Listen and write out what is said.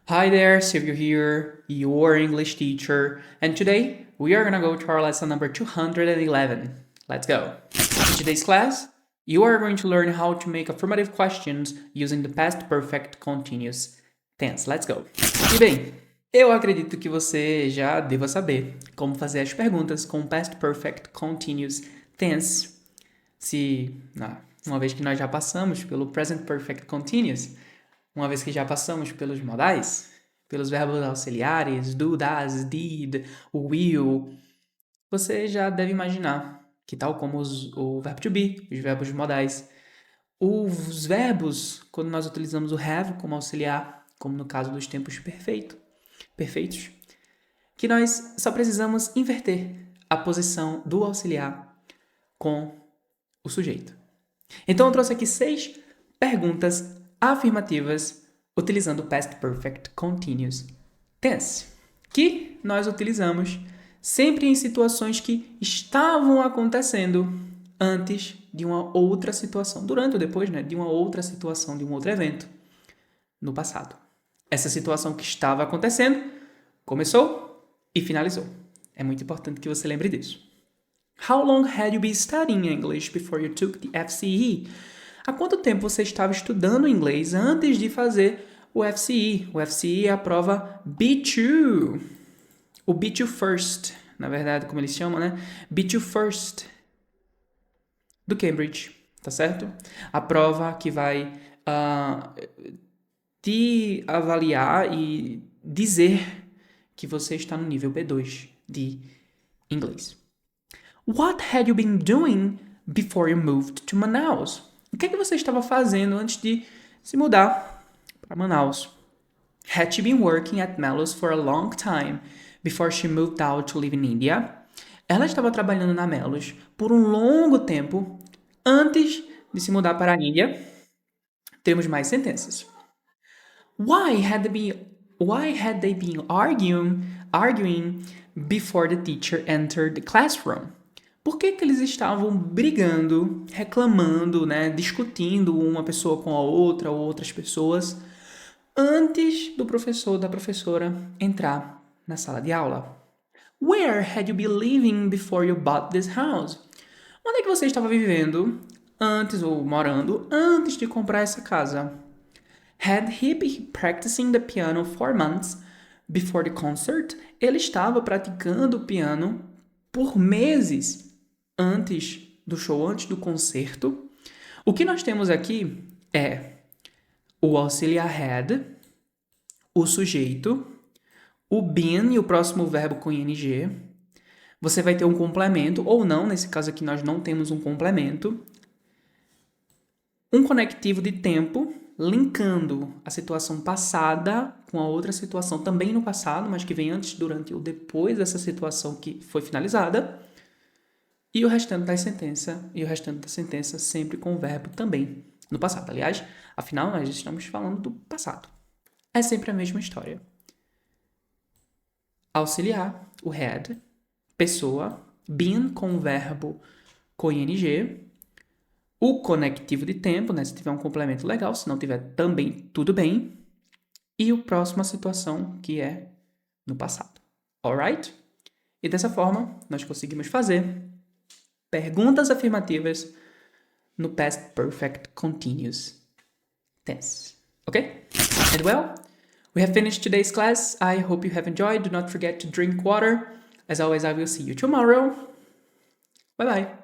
Hi there, Silvio here, your English teacher, and today we are gonna go to our lesson number 211. Let's go. In today's class, you are going to learn how to make affirmative questions using the past perfect continuous tense. Let's go. E bem, eu acredito que você já deva saber como fazer as perguntas com past perfect continuous tense. Uma vez que nós já passamos pelo present perfect continuous, uma vez que já passamos pelos modais, pelos verbos auxiliares, do, das, did, will, você já deve imaginar que, tal como o verbo to be, os verbos modais, os verbos, quando nós utilizamos o have como auxiliar, como no caso dos tempos perfeitos, que nós só precisamos inverter a posição do auxiliar com o sujeito. Então eu trouxe aqui 6 perguntas afirmativas utilizando o past perfect continuous tense, que nós utilizamos sempre em situações que estavam acontecendo antes de uma outra situação, durante ou depois, de uma outra situação, de um outro evento no passado. Essa situação que estava acontecendo começou e finalizou. É muito importante que você lembre disso. How long had you been studying English before you took the FCE? Há quanto tempo você estava estudando inglês antes de fazer o FCE? O FCE é a prova B2. O B2 First, na verdade, como eles chamam, né? B2 First do Cambridge, tá certo? A prova que vai te avaliar e dizer que você está no nível B2 de inglês. What had you been doing before you moved to Manaus? O que você estava fazendo antes de se mudar para Manaus? Had she been working at Mellows for a long time before she moved out to live in India? Ela estava trabalhando na Mellows por um longo tempo antes de se mudar para a Índia. Temos mais sentenças. Why had they been arguing before the teacher entered the classroom? Por que eles estavam brigando, reclamando, discutindo uma pessoa com a outra ou outras pessoas antes do professor ou da professora entrar na sala de aula? Where had you been living before you bought this house? Onde é que você estava vivendo antes ou morando antes de comprar essa casa? Had he been practicing the piano for months before the concert? Ele estava praticando o piano por meses antes do show, antes do concerto. O que nós temos aqui é o auxiliar had, o sujeito, o been e o próximo verbo com ing. Você vai ter um complemento, ou não, nesse caso aqui nós não temos um complemento. Um conectivo de tempo, linkando a situação passada com a outra situação também no passado, mas que vem antes, durante ou depois dessa situação que foi finalizada. E o restante da sentença sempre com o verbo também no passado. Aliás, afinal, nós estamos falando do passado. É sempre a mesma história. Auxiliar, o had, pessoa, been com o verbo com ing, o conectivo de tempo, se tiver um complemento legal, se não tiver também tudo bem, e o próximo a situação que é no passado. Alright? E dessa forma, nós conseguimos fazer perguntas afirmativas no past perfect continuous tense. Okay? And well, we have finished today's class. I hope you have enjoyed. Do not forget to drink water. As always, I will see you tomorrow. Bye bye.